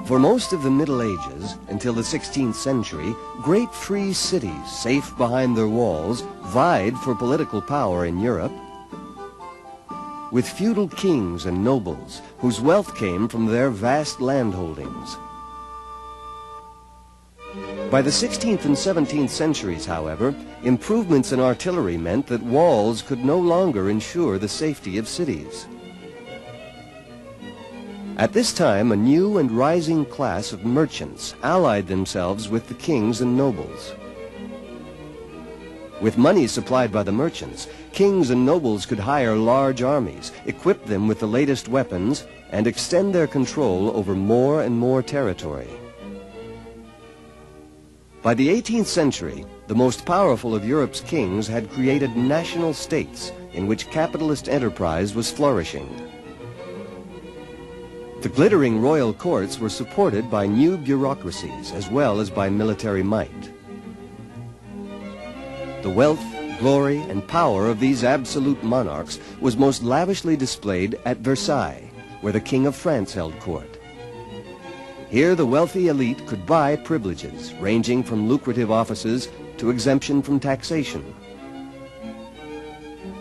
For most of the Middle Ages, until the 16th century, great free cities, safe behind their walls, vied for political power in Europe, with feudal kings and nobles whose wealth came from their vast landholdings. By the 16th and 17th centuries, however, improvements in artillery meant that walls could no longer ensure the safety of cities. At this time, a new and rising class of merchants allied themselves with the kings and nobles. With money supplied by the merchants, kings and nobles could hire large armies, equip them with the latest weapons, and extend their control over more and more territory. By the 18th century, the most powerful of Europe's kings had created national states in which capitalist enterprise was flourishing. The glittering royal courts were supported by new bureaucracies as well as by military might. The wealth, glory, and power of these absolute monarchs was most lavishly displayed at Versailles, where the King of France held court. Here the wealthy elite could buy privileges ranging from lucrative offices to exemption from taxation.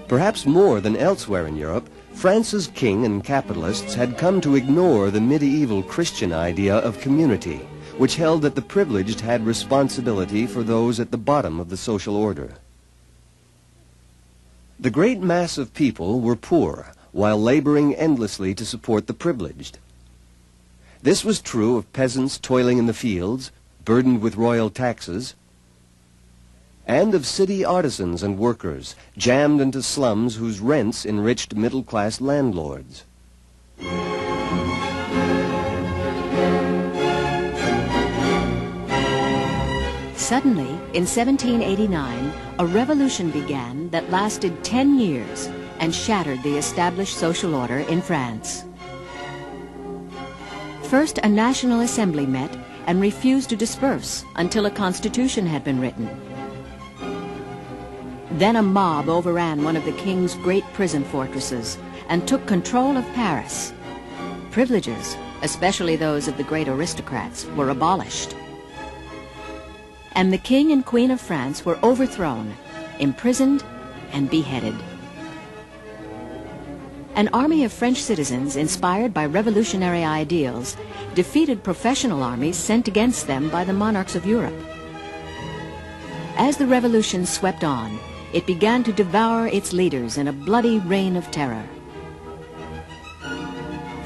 Perhaps more than elsewhere in Europe, France's king and capitalists had come to ignore the medieval Christian idea of community, which held that the privileged had responsibility for those at the bottom of the social order. The great mass of people were poor, while laboring endlessly to support the privileged. This was true of peasants toiling in the fields, burdened with royal taxes, and of city artisans and workers, jammed into slums whose rents enriched middle-class landlords. Suddenly, in 1789, a revolution began that lasted 10 years and shattered the established social order in France. First, a National Assembly met and refused to disperse until a constitution had been written. Then a mob overran one of the king's great prison fortresses and took control of Paris. Privileges, especially those of the great aristocrats, were abolished. And the King and Queen of France were overthrown, imprisoned, and beheaded. An army of French citizens, inspired by revolutionary ideals, defeated professional armies sent against them by the monarchs of Europe. As the revolution swept on, it began to devour its leaders in a bloody reign of terror.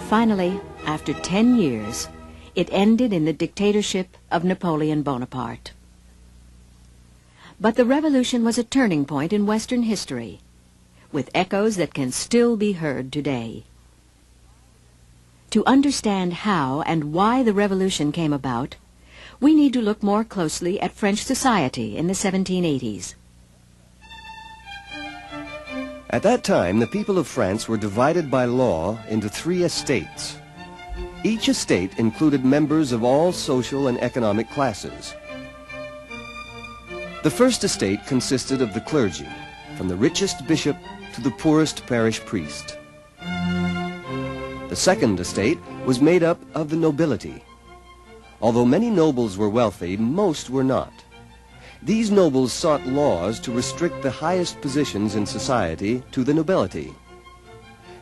Finally, after 10 years, it ended in the dictatorship of Napoleon Bonaparte. But the revolution was a turning point in Western history, with echoes that can still be heard today. To understand how and why the revolution came about, we need to look more closely at French society in the 1780s. At that time, the people of France were divided by law into 3 estates. Each estate included members of all social and economic classes. The first estate consisted of the clergy, from the richest bishop to the poorest parish priest. The second estate was made up of the nobility. Although many nobles were wealthy, most were not. These nobles sought laws to restrict the highest positions in society to the nobility.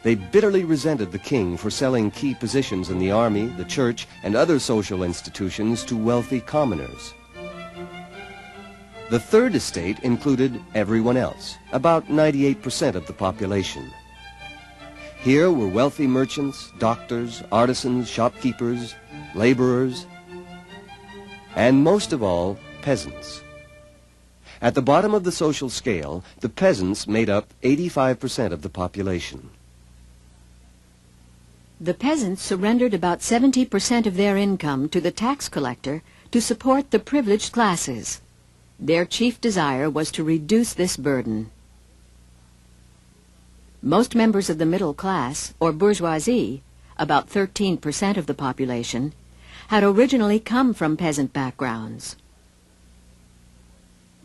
They bitterly resented the king for selling key positions in the army, the church, and other social institutions to wealthy commoners. The third estate included everyone else, about 98% of the population. Here were wealthy merchants, doctors, artisans, shopkeepers, laborers, and most of all, peasants. At the bottom of the social scale, the peasants made up 85% of the population. The peasants surrendered about 70% of their income to the tax collector to support the privileged classes. Their chief desire was to reduce this burden. Most members of the middle class, or bourgeoisie, about 13% of the population, had originally come from peasant backgrounds.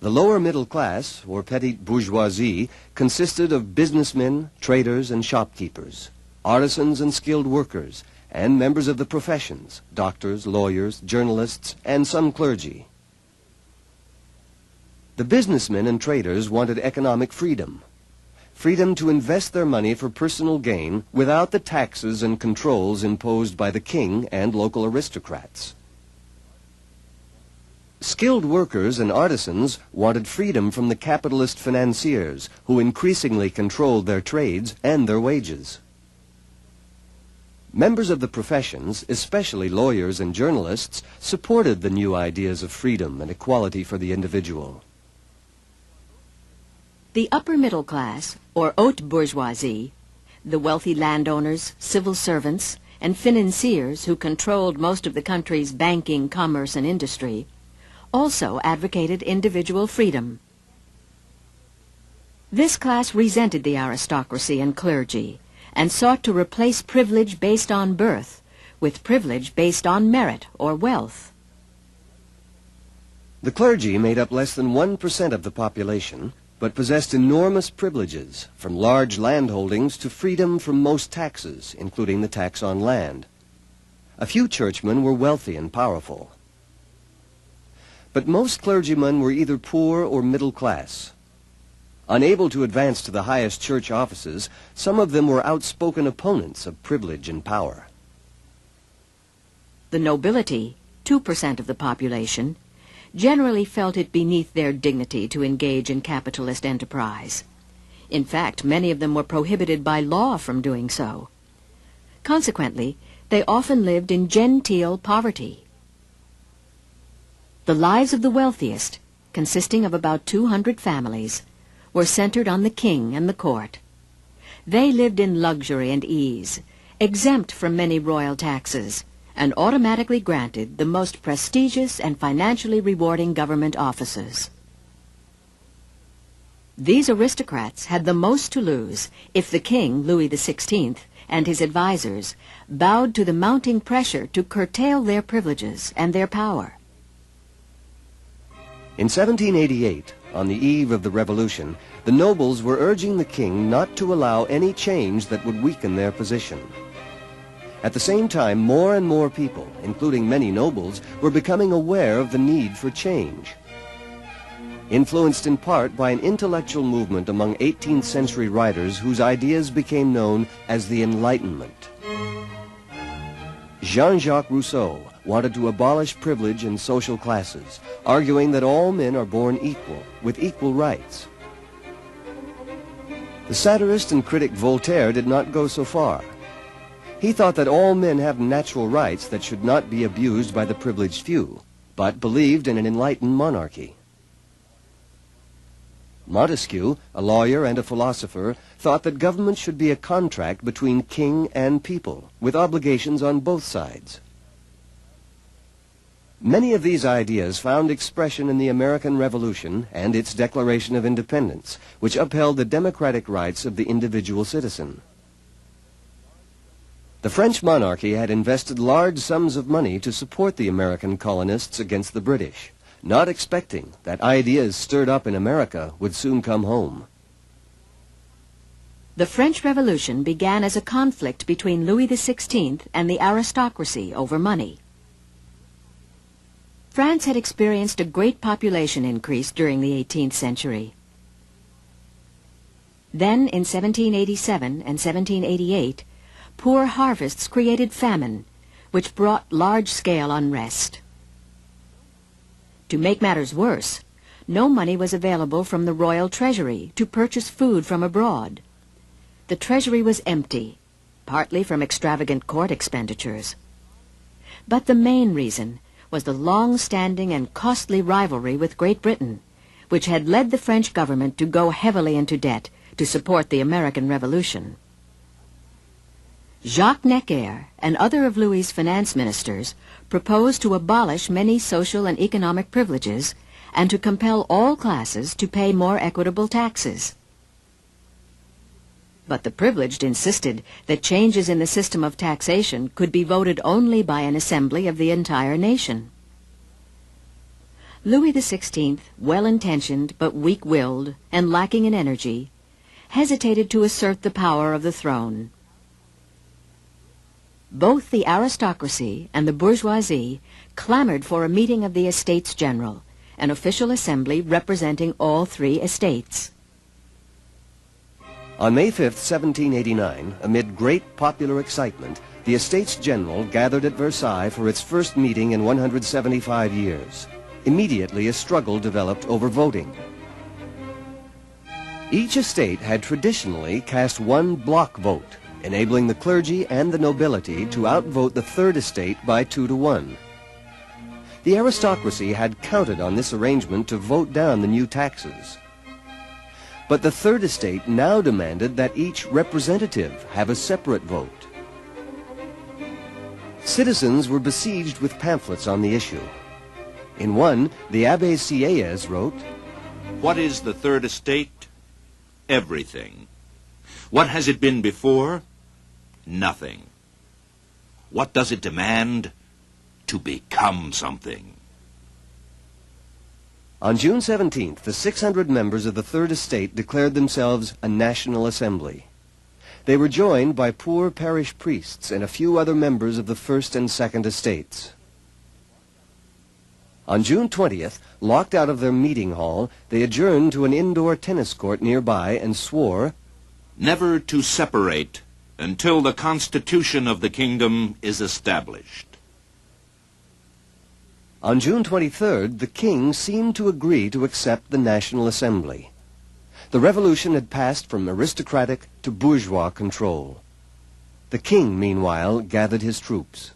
The lower middle class, or petite bourgeoisie, consisted of businessmen, traders, and shopkeepers, artisans and skilled workers, and members of the professions, doctors, lawyers, journalists, and some clergy. The businessmen and traders wanted economic freedom. Freedom to invest their money for personal gain without the taxes and controls imposed by the king and local aristocrats. Skilled workers and artisans wanted freedom from the capitalist financiers who increasingly controlled their trades and their wages. Members of the professions, especially lawyers and journalists, supported the new ideas of freedom and equality for the individual. The upper middle class, or haute bourgeoisie, the wealthy landowners, civil servants, and financiers who controlled most of the country's banking, commerce, and industry, also advocated individual freedom. This class resented the aristocracy and clergy and sought to replace privilege based on birth with privilege based on merit or wealth. The clergy made up less than 1% of the population, but possessed enormous privileges, from large landholdings to freedom from most taxes, including the tax on land. A few churchmen were wealthy and powerful. But most clergymen were either poor or middle class. Unable to advance to the highest church offices, some of them were outspoken opponents of privilege and power. The nobility, 2% of the population, generally felt it beneath their dignity to engage in capitalist enterprise. In fact, many of them were prohibited by law from doing so. Consequently, they often lived in genteel poverty. The lives of the wealthiest, consisting of about 200 families, were centered on the king and the court. They lived in luxury and ease, exempt from many royal taxes, and automatically granted the most prestigious and financially rewarding government offices. These aristocrats had the most to lose if the king, Louis XVI, and his advisers bowed to the mounting pressure to curtail their privileges and their power. In 1788, on the eve of the Revolution, the nobles were urging the king not to allow any change that would weaken their position. At the same time, more and more people, including many nobles, were becoming aware of the need for change. Influenced in part by an intellectual movement among 18th century writers whose ideas became known as the Enlightenment. Jean-Jacques Rousseau wanted to abolish privilege and social classes, arguing that all men are born equal, with equal rights. The satirist and critic Voltaire did not go so far. He thought that all men have natural rights that should not be abused by the privileged few, but believed in an enlightened monarchy. Montesquieu, a lawyer and a philosopher, thought that government should be a contract between king and people, with obligations on both sides. Many of these ideas found expression in the American Revolution and its Declaration of Independence, which upheld the democratic rights of the individual citizen. The French monarchy had invested large sums of money to support the American colonists against the British, not expecting that ideas stirred up in America would soon come home. The French Revolution began as a conflict between Louis XVI and the aristocracy over money. France had experienced a great population increase during the 18th century. Then, in 1787 and 1788, poor harvests created famine, which brought large-scale unrest. To make matters worse, no money was available from the royal treasury to purchase food from abroad. The treasury was empty, partly from extravagant court expenditures. But the main reason was the long-standing and costly rivalry with Great Britain, which had led the French government to go heavily into debt to support the American Revolution. Jacques Necker and other of Louis's finance ministers proposed to abolish many social and economic privileges and to compel all classes to pay more equitable taxes. But the privileged insisted that changes in the system of taxation could be voted only by an assembly of the entire nation. Louis XVI, well-intentioned but weak-willed and lacking in energy, hesitated to assert the power of the throne. both the aristocracy and the bourgeoisie clamored for a meeting of the Estates General, an official assembly representing all three estates. On May 5, 1789, amid great popular excitement, the Estates General gathered at Versailles for its first meeting in 175 years. Immediately, a struggle developed over voting. Each estate had traditionally cast one block vote, enabling the clergy and the nobility to outvote the third estate by 2 to 1. The aristocracy had counted on this arrangement to vote down the new taxes. But the third estate now demanded that each representative have a separate vote. Citizens were besieged with pamphlets on the issue. In one, the Abbé Sieyès wrote, "What is the third estate? Everything. What has it been before? Nothing. What does it demand? To become something." On June 17th, the 600 members of the Third Estate declared themselves a National Assembly. They were joined by poor parish priests and a few other members of the First and Second Estates. On June 20th, locked out of their meeting hall, they adjourned to an indoor tennis court nearby and swore, "Never to separate until the Constitution of the kingdom is established." On June 23rd, the king seemed to agree to accept the National Assembly. The revolution had passed from aristocratic to bourgeois control. The king, meanwhile, gathered his troops.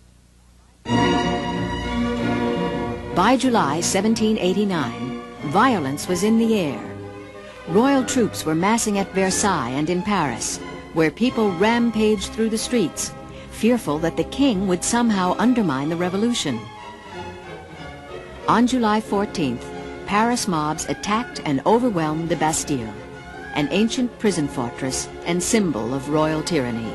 By July 1789, violence was in the air. Royal troops were massing at Versailles and in Paris, where people rampaged through the streets, fearful that the king would somehow undermine the revolution. On July 14th, Paris mobs attacked and overwhelmed the Bastille, an ancient prison fortress and symbol of royal tyranny.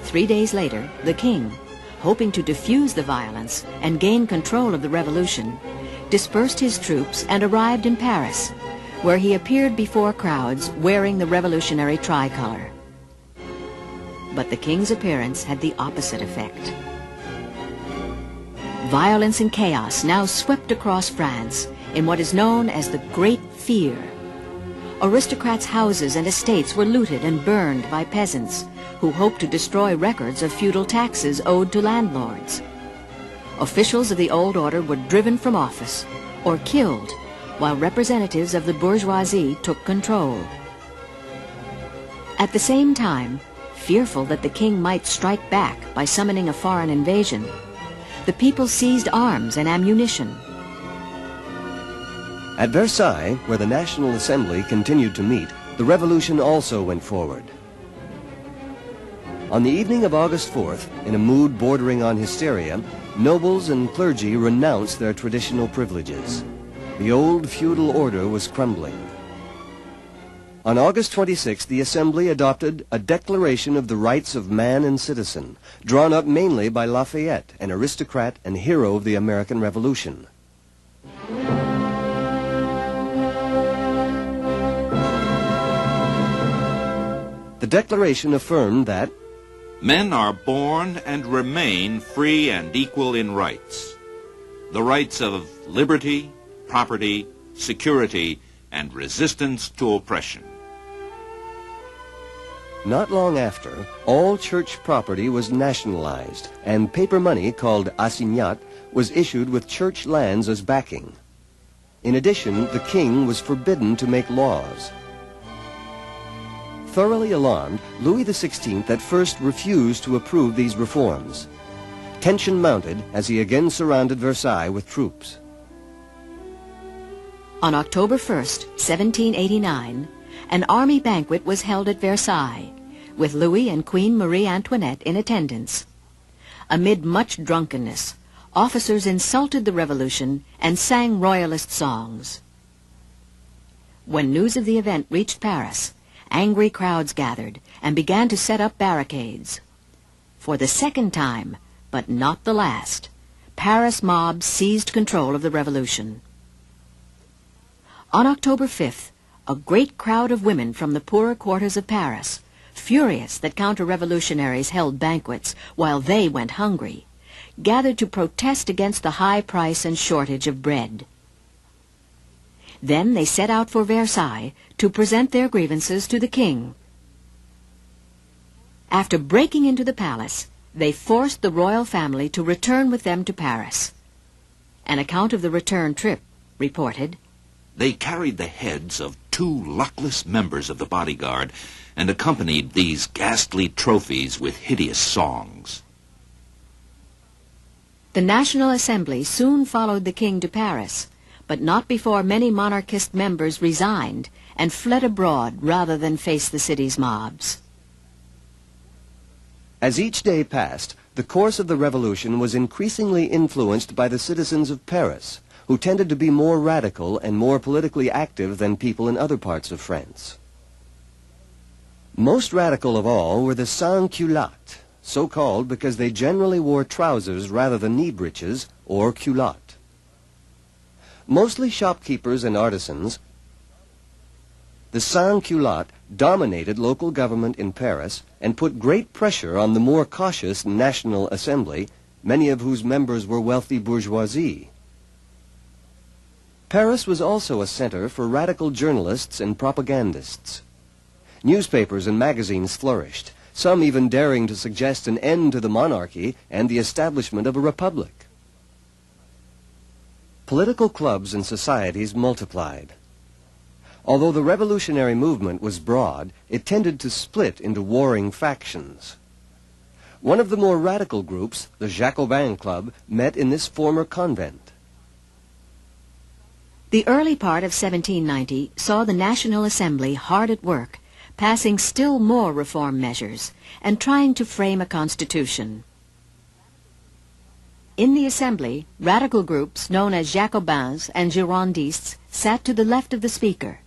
3 days later, the king, hoping to defuse the violence and gain control of the revolution, dispersed his troops and arrived in Paris, where he appeared before crowds wearing the revolutionary tricolor. But the king's appearance had the opposite effect. Violence and chaos now swept across France in what is known as the Great Fear. Aristocrats' houses and estates were looted and burned by peasants who hoped to destroy records of feudal taxes owed to landlords. Officials of the old order were driven from office or killed, while representatives of the bourgeoisie took control. At the same time, fearful that the king might strike back by summoning a foreign invasion, the people seized arms and ammunition. At Versailles, where the National Assembly continued to meet, the revolution also went forward. On the evening of August 4th, in a mood bordering on hysteria, nobles and clergy renounced their traditional privileges. The old feudal order was crumbling. On August 26th, the Assembly adopted a Declaration of the Rights of Man and Citizen, drawn up mainly by Lafayette, an aristocrat and hero of the American Revolution. The Declaration affirmed that Men are born and remain free and equal in rights. The rights of liberty, property, security, and resistance to oppression. Not long after, all church property was nationalized, and paper money called assignat was issued with church lands as backing. In addition, the king was forbidden to make laws. Thoroughly alarmed, Louis XVI at first refused to approve these reforms. Tension mounted as he again surrounded Versailles with troops. On October 1st, 1789, an army banquet was held at Versailles, with Louis and Queen Marie Antoinette in attendance. Amid much drunkenness, officers insulted the revolution and sang royalist songs. When news of the event reached Paris, angry crowds gathered and began to set up barricades. For the second time, but not the last, Paris mobs seized control of the revolution. On October 5th, a great crowd of women from the poorer quarters of Paris furious that counter-revolutionaries held banquets while they went hungry, gathered to protest against the high price and shortage of bread. Then they set out for Versailles to present their grievances to the king. After breaking into the palace, they forced the royal family to return with them to Paris. An account of the return trip reported, They carried the heads of 2 luckless members of the bodyguard and accompanied these ghastly trophies with hideous songs. The National Assembly soon followed the king to Paris, but not before many monarchist members resigned and fled abroad rather than face the city's mobs. As each day passed, the course of the revolution was increasingly influenced by the citizens of Paris, who tended to be more radical and more politically active than people in other parts of France. Most radical of all were the sans-culottes, so called because they generally wore trousers rather than knee breeches or culottes. Mostly shopkeepers and artisans, the sans-culottes dominated local government in Paris and put great pressure on the more cautious National Assembly, many of whose members were wealthy bourgeoisie. Paris was also a center for radical journalists and propagandists. Newspapers and magazines flourished, some even daring to suggest an end to the monarchy and the establishment of a republic. Political clubs and societies multiplied. Although the revolutionary movement was broad, it tended to split into warring factions. One of the more radical groups, the Jacobin Club, met in this former convent. The early part of 1790 saw the National Assembly hard at work, passing still more reform measures and trying to frame a constitution. In the Assembly, radical groups known as Jacobins and Girondists sat to the left of the Speaker,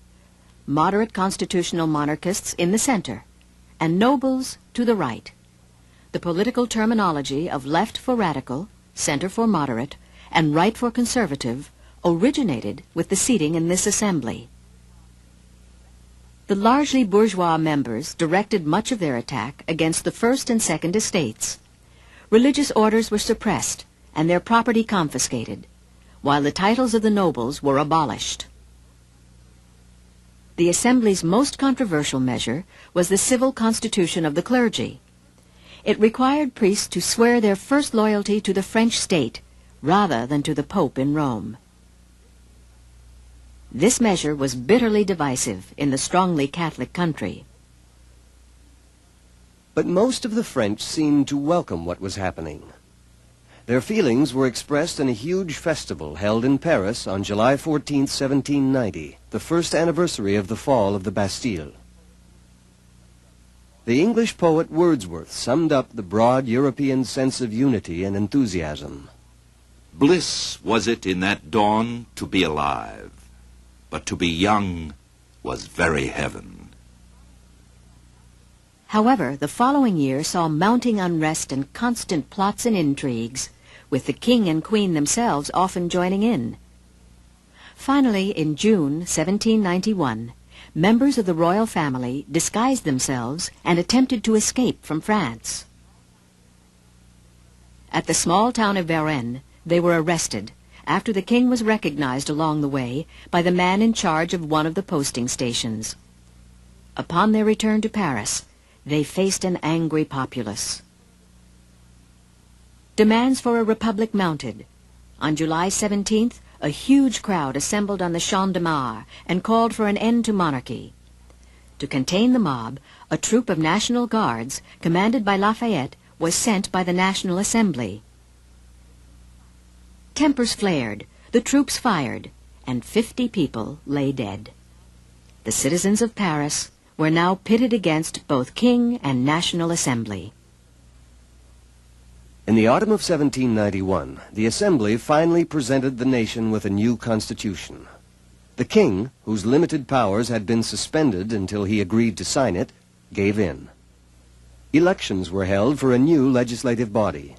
moderate constitutional monarchists in the center, and nobles to the right. The political terminology of left for radical, center for moderate, and right for conservative originated with the seating in this assembly. The largely bourgeois members directed much of their attack against the first and second estates. Religious orders were suppressed and their property confiscated, while the titles of the nobles were abolished. The Assembly's most controversial measure was the civil constitution of the clergy. It required priests to swear their first loyalty to the French state rather than to the Pope in Rome. This measure was bitterly divisive in the strongly Catholic country. But most of the French seemed to welcome what was happening. Their feelings were expressed in a huge festival held in Paris on July 14, 1790, the first anniversary of the fall of the Bastille. The English poet Wordsworth summed up the broad European sense of unity and enthusiasm. Bliss was it in that dawn to be alive, but to be young was very heaven. However, the following year saw mounting unrest and constant plots and intrigues, with the king and queen themselves often joining in. Finally, in June 1791, members of the royal family disguised themselves and attempted to escape from France. At the small town of Varennes, they were arrested after the king was recognized along the way by the man in charge of one of the posting stations. Upon their return to Paris, they faced an angry populace. Demands for a republic mounted. On July 17th, a huge crowd assembled on the Champ de Mars and called for an end to monarchy. To contain the mob, a troop of National Guards, commanded by Lafayette, was sent by the National Assembly. Tempers flared, the troops fired, and 50 people lay dead. The citizens of Paris were now pitted against both king and National Assembly. In the autumn of 1791, the Assembly finally presented the nation with a new constitution. The king, whose limited powers had been suspended until he agreed to sign it, gave in. Elections were held for a new legislative body.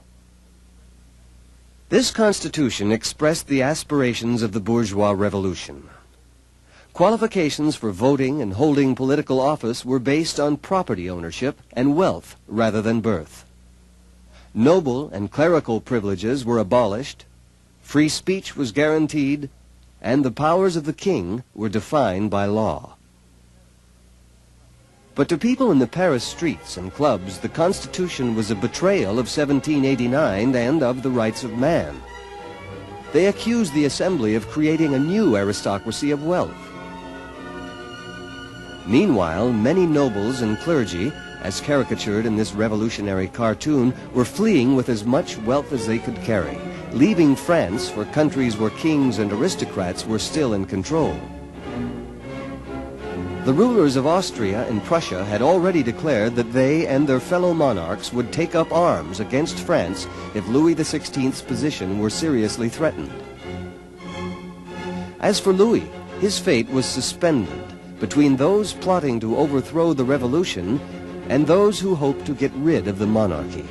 This constitution expressed the aspirations of the bourgeois revolution. Qualifications for voting and holding political office were based on property ownership and wealth rather than birth. Noble and clerical privileges were abolished, free speech was guaranteed, and the powers of the king were defined by law. But to people in the Paris streets and clubs, the Constitution was a betrayal of 1789 and of the rights of man. They accused the Assembly of creating a new aristocracy of wealth. Meanwhile, many nobles and clergy, as caricatured in this revolutionary cartoon, were fleeing with as much wealth as they could carry, leaving France for countries where kings and aristocrats were still in control. The rulers of Austria and Prussia had already declared that they and their fellow monarchs would take up arms against France if Louis XVI's position were seriously threatened. As for Louis, his fate was suspended between those plotting to overthrow the revolution and those who hoped to get rid of the monarchy.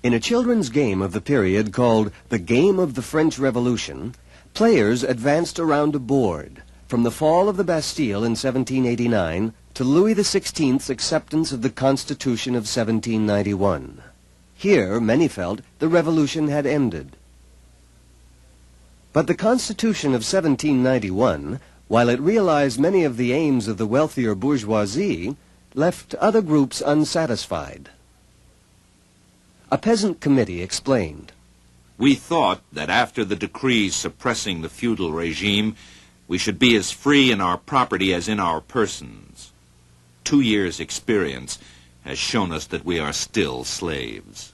In a children's game of the period called The Game of the French Revolution, players advanced around a board from the fall of the Bastille in 1789 to Louis XVI's acceptance of the Constitution of 1791. Here, many felt the revolution had ended. But the Constitution of 1791, while it realized many of the aims of the wealthier bourgeoisie, left other groups unsatisfied. A peasant committee explained, "We thought that after the decrees suppressing the feudal regime, we should be as free in our property as in our persons. 2 years' experience has shown us that we are still slaves."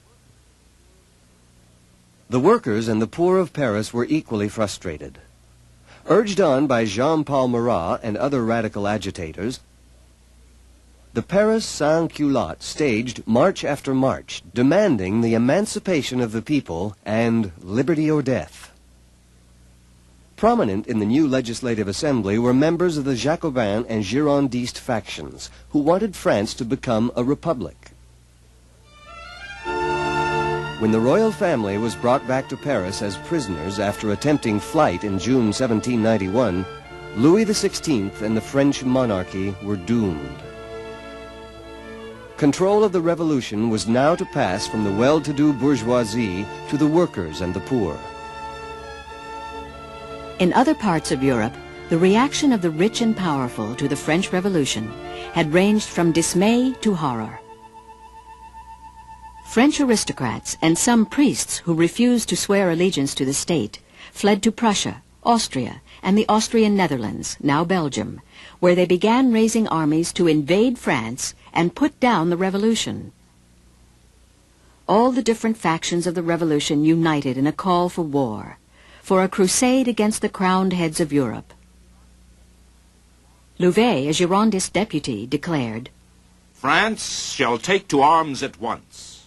The workers and the poor of Paris were equally frustrated. Urged on by Jean-Paul Marat and other radical agitators, the Paris sans-culottes staged march after march, demanding the emancipation of the people and liberty or death. Prominent in the new Legislative Assembly were members of the Jacobin and Girondist factions, who wanted France to become a republic. When the royal family was brought back to Paris as prisoners after attempting flight in June 1791, Louis XVI and the French monarchy were doomed. Control of the revolution was now to pass from the well-to-do bourgeoisie to the workers and the poor. In other parts of Europe, the reaction of the rich and powerful to the French Revolution had ranged from dismay to horror. French aristocrats and some priests who refused to swear allegiance to the state fled to Prussia, Austria, and the Austrian Netherlands, now Belgium, where they began raising armies to invade France and put down the revolution. All the different factions of the revolution united in a call for war, for a crusade against the crowned heads of Europe. Louvet, a Girondist deputy, declared, "France shall take to arms at once.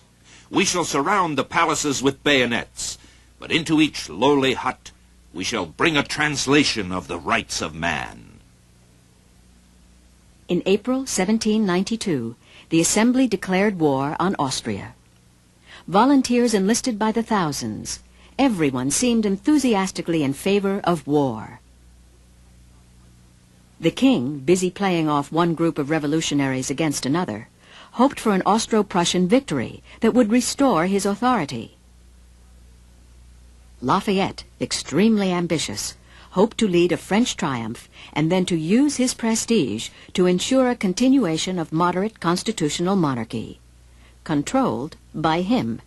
We shall surround the palaces with bayonets, but into each lowly hut we shall bring a translation of the rights of man." In April 1792, the Assembly declared war on Austria. Volunteers enlisted by the thousands. Everyone seemed enthusiastically in favor of war. The king, busy playing off one group of revolutionaries against another, hoped for an Austro-Prussian victory that would restore his authority. Lafayette, extremely ambitious, hoped to lead a French triumph and then to use his prestige to ensure a continuation of moderate constitutional monarchy, controlled by him.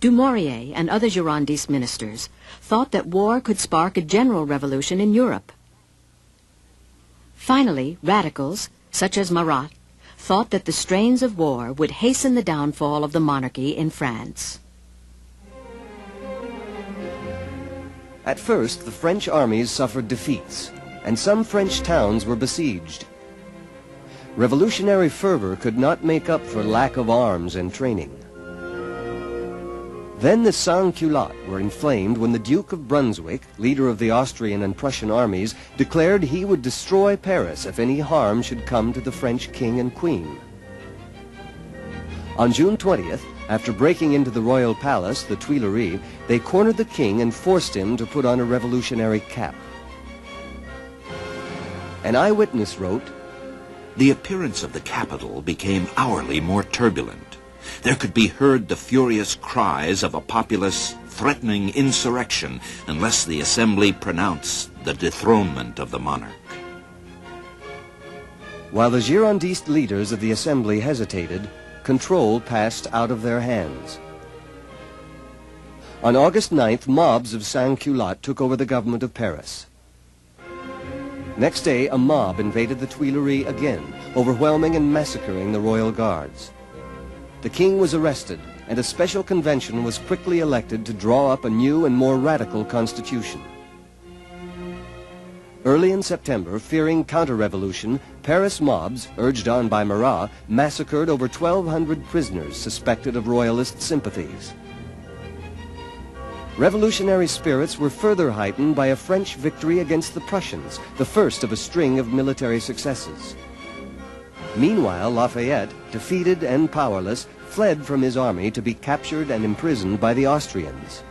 Dumouriez and other Girondist ministers thought that war could spark a general revolution in Europe. Finally, radicals, such as Marat, thought that the strains of war would hasten the downfall of the monarchy in France. At first, the French armies suffered defeats, and some French towns were besieged. Revolutionary fervor could not make up for lack of arms and training. Then the sans-culottes were inflamed when the Duke of Brunswick, leader of the Austrian and Prussian armies, declared he would destroy Paris if any harm should come to the French king and queen. On June 20th, after breaking into the royal palace, the Tuileries, they cornered the king and forced him to put on a revolutionary cap. An eyewitness wrote, "The appearance of the capital became hourly more turbulent. There could be heard the furious cries of a populace threatening insurrection unless the assembly pronounced the dethronement of the monarch." While the Girondist leaders of the assembly hesitated, control passed out of their hands. On August 9th, mobs of sans-culottes took over the government of Paris. Next day, a mob invaded the Tuileries again, overwhelming and massacring the royal guards. The king was arrested, and a special convention was quickly elected to draw up a new and more radical constitution. Early in September, fearing counter-revolution, Paris mobs, urged on by Marat, massacred over 1,200 prisoners suspected of royalist sympathies. Revolutionary spirits were further heightened by a French victory against the Prussians, the first of a string of military successes. Meanwhile, Lafayette, defeated and powerless, fled from his army to be captured and imprisoned by the Austrians.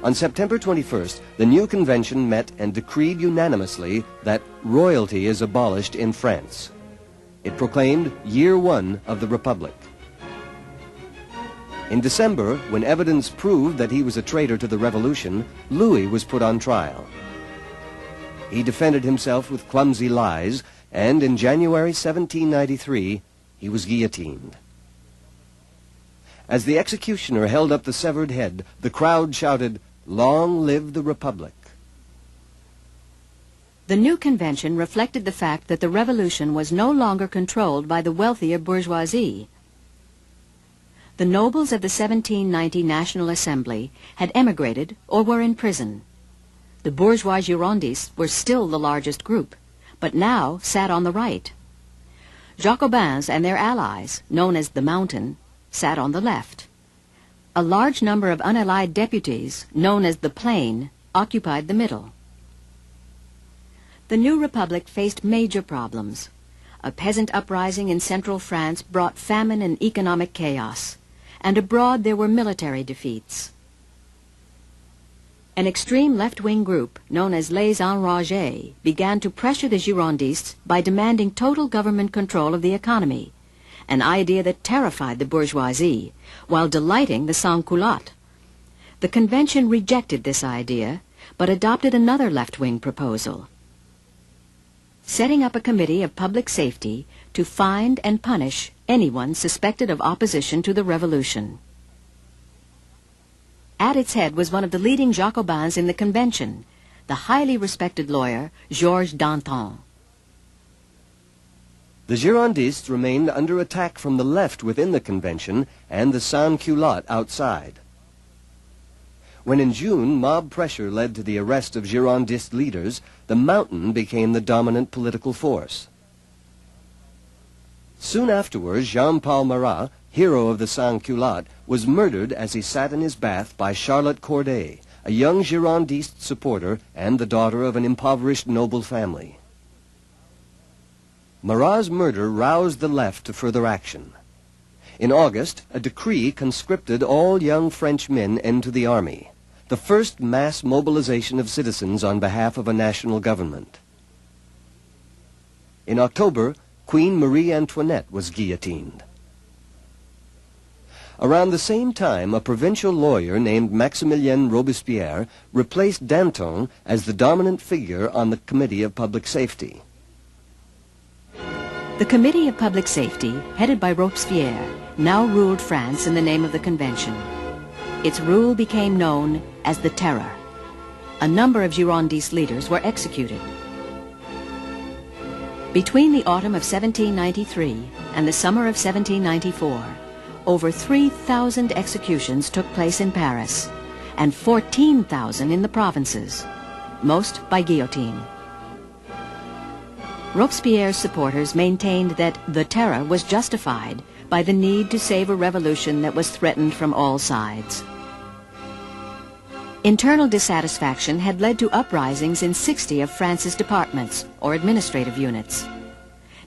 On September 21st, the new convention met and decreed unanimously that royalty is abolished in France. It proclaimed year one of the Republic. In December, when evidence proved that he was a traitor to the revolution, Louis was put on trial. He defended himself with clumsy lies, and in January 1793, he was guillotined. As the executioner held up the severed head, the crowd shouted, "Long live the Republic!" The new convention reflected the fact that the revolution was no longer controlled by the wealthier bourgeoisie. The nobles of the 1790 National Assembly had emigrated or were in prison. The bourgeois Girondists were still the largest group, but now sat on the right. Jacobins and their allies, known as the Mountain, sat on the left. A large number of unallied deputies, known as the Plain, occupied the middle. The new republic faced major problems. A peasant uprising in central France brought famine and economic chaos, and abroad there were military defeats. An extreme left-wing group, known as Les Enragés, began to pressure the Girondists by demanding total government control of the economy, an idea that terrified the bourgeoisie, while delighting the sans-culottes. The convention rejected this idea, but adopted another left-wing proposal, setting up a committee of public safety to find and punish anyone suspected of opposition to the revolution. At its head was one of the leading Jacobins in the convention, the highly respected lawyer Georges Danton. The Girondists remained under attack from the left within the convention and the sans-culottes outside. When in June mob pressure led to the arrest of Girondist leaders, the Mountain became the dominant political force. Soon afterwards, Jean-Paul Marat, hero of the sans-culottes, was murdered as he sat in his bath by Charlotte Corday, a young Girondist supporter and the daughter of an impoverished noble family. Marat's murder roused the left to further action. In August, a decree conscripted all young French men into the army, the first mass mobilization of citizens on behalf of a national government. In October, Queen Marie Antoinette was guillotined. Around the same time, a provincial lawyer named Maximilien Robespierre replaced Danton as the dominant figure on the Committee of Public Safety. The Committee of Public Safety, headed by Robespierre, now ruled France in the name of the convention. Its rule became known as the Terror. A number of Girondist leaders were executed. Between the autumn of 1793 and the summer of 1794, over 3,000 executions took place in Paris, and 14,000 in the provinces, most by guillotine. Robespierre's supporters maintained that the Terror was justified by the need to save a revolution that was threatened from all sides. Internal dissatisfaction had led to uprisings in 60 of France's departments, or administrative units.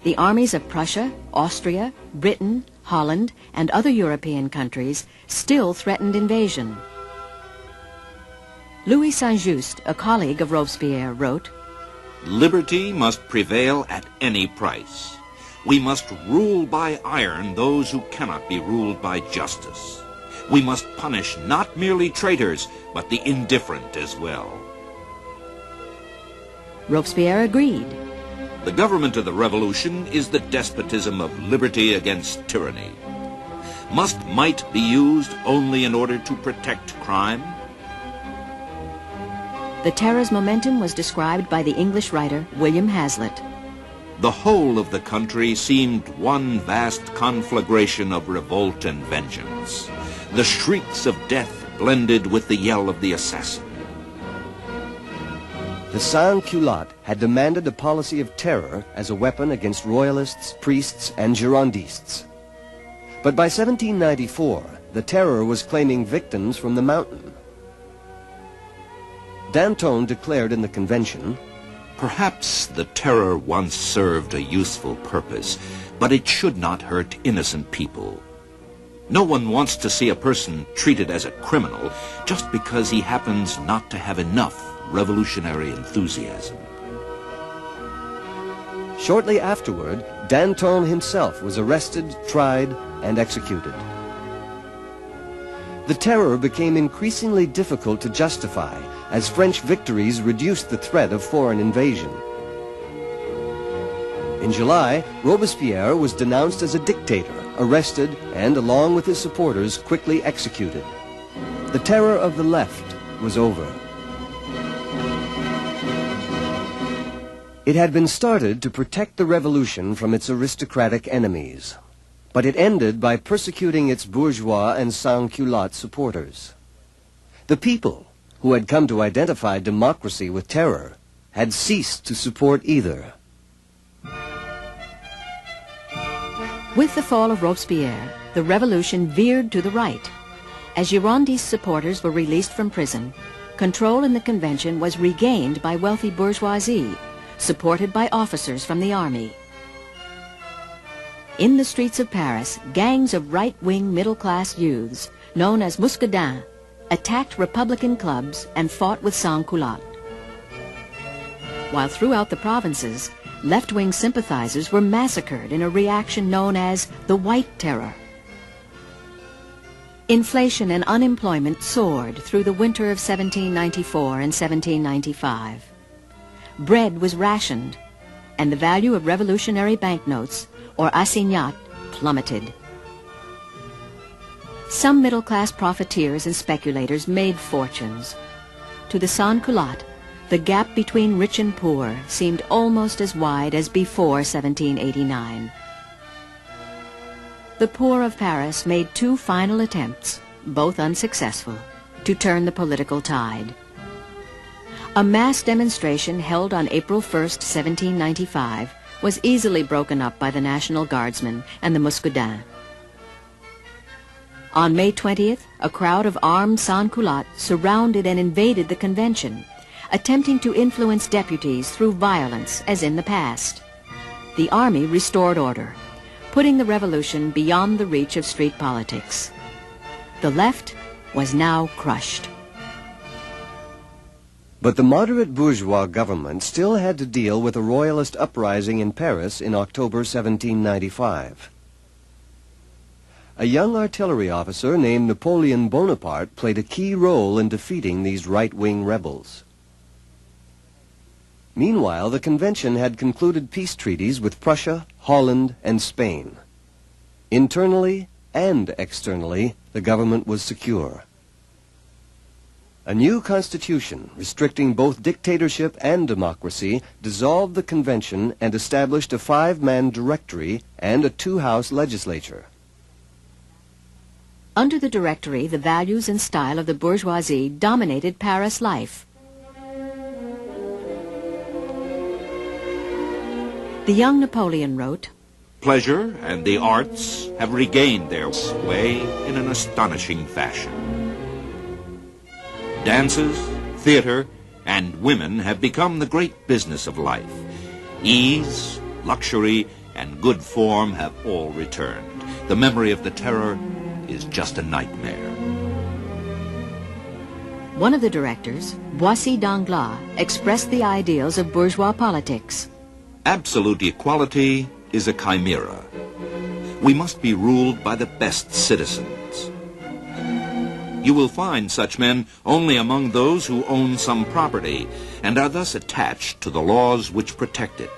The armies of Prussia, Austria, Britain, Holland, and other European countries still threatened invasion. Louis Saint-Just, a colleague of Robespierre, wrote, "Liberty must prevail at any price. We must rule by iron those who cannot be ruled by justice. We must punish not merely traitors, but the indifferent as well." Robespierre agreed. The government of the revolution is the despotism of liberty against tyranny. Must might be used only in order to protect crime? The Terror's momentum was described by the English writer William Hazlitt. The whole of the country seemed one vast conflagration of revolt and vengeance. The shrieks of death blended with the yell of the assassin. The sans-culottes had demanded a policy of terror as a weapon against royalists, priests, and Girondists. But by 1794, the Terror was claiming victims from the mountain. Danton declared in the convention, "Perhaps the Terror once served a useful purpose, but it should not hurt innocent people. No one wants to see a person treated as a criminal just because he happens not to have enough revolutionary enthusiasm." Shortly afterward, Danton himself was arrested, tried, and executed. The Terror became increasingly difficult to justify as French victories reduced the threat of foreign invasion. In July, Robespierre was denounced as a dictator, arrested, and along with his supporters, quickly executed. The Terror of the left was over. It had been started to protect the revolution from its aristocratic enemies, but it ended by persecuting its bourgeois and sans-culotte supporters. The people, who had come to identify democracy with terror, had ceased to support either. With the fall of Robespierre, the revolution veered to the right. As Girondist supporters were released from prison, control in the convention was regained by wealthy bourgeoisie, supported by officers from the army. In the streets of Paris, gangs of right-wing middle-class youths, known as muscadins, attacked Republican clubs and fought with sans-culottes. While throughout the provinces, left-wing sympathizers were massacred in a reaction known as the White Terror. Inflation and unemployment soared through the winter of 1794 and 1795. Bread was rationed, and the value of revolutionary banknotes, or assignats, plummeted. Some middle-class profiteers and speculators made fortunes. To the sans-culottes, the gap between rich and poor seemed almost as wide as before 1789. The poor of Paris made two final attempts, both unsuccessful, to turn the political tide. A mass demonstration held on April 1st, 1795, was easily broken up by the National Guardsmen and the muscadins. On May 20th, a crowd of armed sans-culottes surrounded and invaded the convention, attempting to influence deputies through violence as in the past. The army restored order, putting the revolution beyond the reach of street politics. The left was now crushed. But the moderate bourgeois government still had to deal with a royalist uprising in Paris in October 1795. A young artillery officer named Napoleon Bonaparte played a key role in defeating these right-wing rebels. Meanwhile, the convention had concluded peace treaties with Prussia, Holland, and Spain. Internally and externally, the government was secure. A new constitution, restricting both dictatorship and democracy, dissolved the convention and established a 5-man directory and a 2-house legislature. Under the Directory, the values and style of the bourgeoisie dominated Paris life. The young Napoleon wrote, "Pleasure and the arts have regained their way in an astonishing fashion. Dances, theater, and women have become the great business of life. Ease, luxury, and good form have all returned. The memory of the terror is just a nightmare." One of the directors, Boissy d'Anglas, expressed the ideals of bourgeois politics. Absolute equality is a chimera. We must be ruled by the best citizens. You will find such men only among those who own some property and are thus attached to the laws which protect it.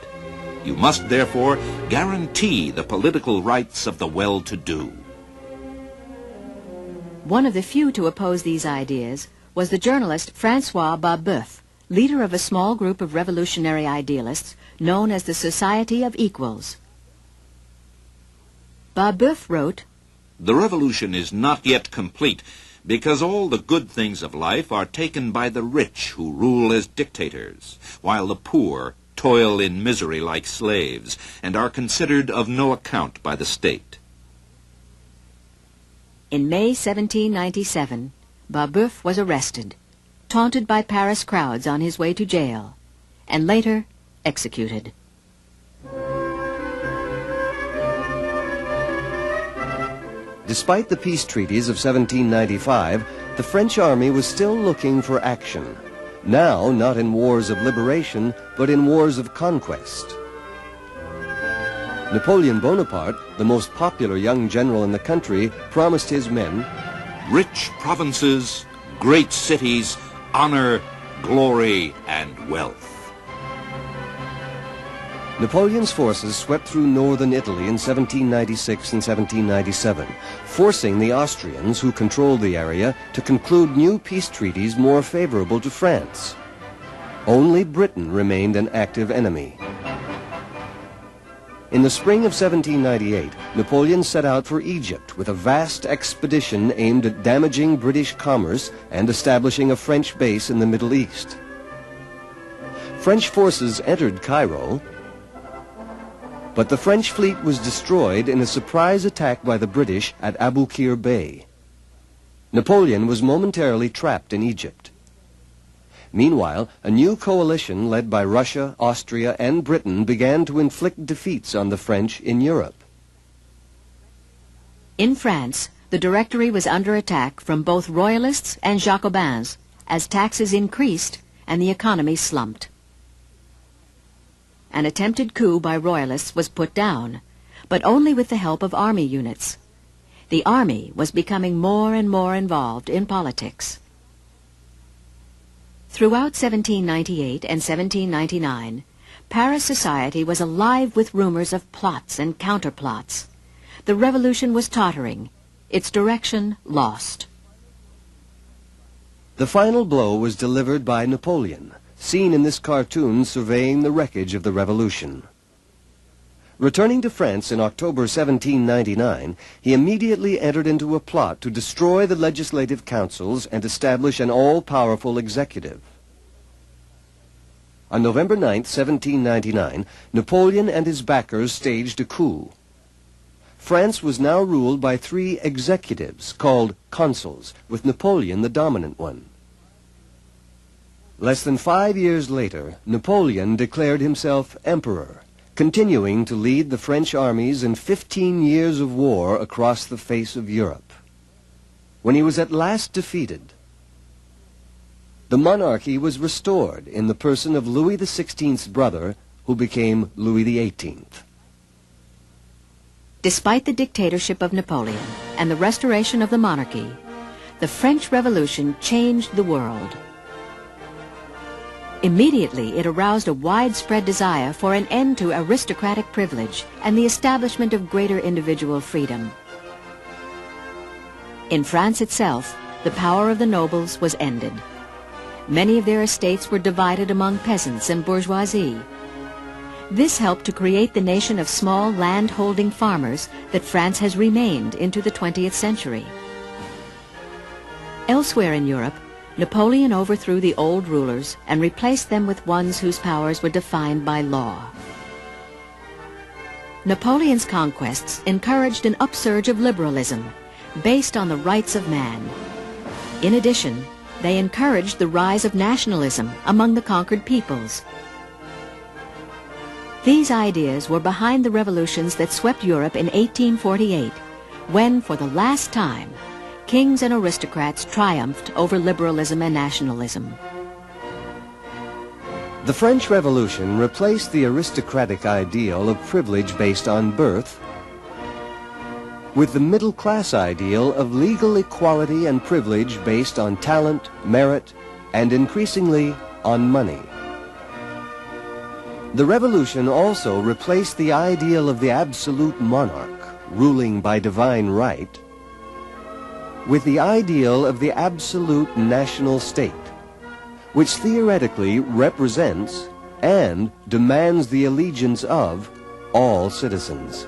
You must therefore guarantee the political rights of the well-to-do. One of the few to oppose these ideas was the journalist François Babeuf, leader of a small group of revolutionary idealists known as the Society of Equals. Babeuf wrote, "The revolution is not yet complete because all the good things of life are taken by the rich who rule as dictators, while the poor toil in misery like slaves and are considered of no account by the state." In May 1797, Babeuf was arrested, taunted by Paris crowds on his way to jail, and later executed. Despite the peace treaties of 1795, the French army was still looking for action. Now, not in wars of liberation, but in wars of conquest. Napoleon Bonaparte, the most popular young general in the country, promised his men, "Rich provinces, great cities, honor, glory, and wealth." Napoleon's forces swept through northern Italy in 1796 and 1797, forcing the Austrians, who controlled the area, to conclude new peace treaties more favorable to France. Only Britain remained an active enemy. In the spring of 1798, Napoleon set out for Egypt with a vast expedition aimed at damaging British commerce and establishing a French base in the Middle East. French forces entered Cairo, but the French fleet was destroyed in a surprise attack by the British at Abu Qir Bay. Napoleon was momentarily trapped in Egypt. Meanwhile, a new coalition led by Russia, Austria, and Britain began to inflict defeats on the French in Europe. In France, the Directory was under attack from both Royalists and Jacobins as taxes increased and the economy slumped. An attempted coup by Royalists was put down, but only with the help of army units. The army was becoming more and more involved in politics. Throughout 1798 and 1799, Paris society was alive with rumors of plots and counterplots. The revolution was tottering, its direction lost. The final blow was delivered by Napoleon, seen in this cartoon surveying the wreckage of the revolution. Returning to France in October 1799, he immediately entered into a plot to destroy the legislative councils and establish an all-powerful executive. On November 9, 1799, Napoleon and his backers staged a coup. France was now ruled by 3 executives called consuls, with Napoleon the dominant one. Less than 5 years later, Napoleon declared himself emperor, continuing to lead the French armies in 15 years of war across the face of Europe. When he was at last defeated, the monarchy was restored in the person of Louis XVI's brother, who became Louis XVIII. Despite the dictatorship of Napoleon and the restoration of the monarchy, the French Revolution changed the world. Immediately, it aroused a widespread desire for an end to aristocratic privilege and the establishment of greater individual freedom. In France itself, the power of the nobles was ended. Many of their estates were divided among peasants and bourgeoisie. This helped to create the nation of small land-holding farmers that France has remained into the 20th century. Elsewhere in Europe, Napoleon overthrew the old rulers and replaced them with ones whose powers were defined by law. Napoleon's conquests encouraged an upsurge of liberalism based on the rights of man. In addition, they encouraged the rise of nationalism among the conquered peoples. These ideas were behind the revolutions that swept Europe in 1848, when, for the last time, kings and aristocrats triumphed over liberalism and nationalism. The French Revolution replaced the aristocratic ideal of privilege based on birth with the middle-class ideal of legal equality and privilege based on talent, merit, and increasingly on money. The revolution also replaced the ideal of the absolute monarch ruling by divine right with the ideal of the absolute national state, which theoretically represents and demands the allegiance of all citizens.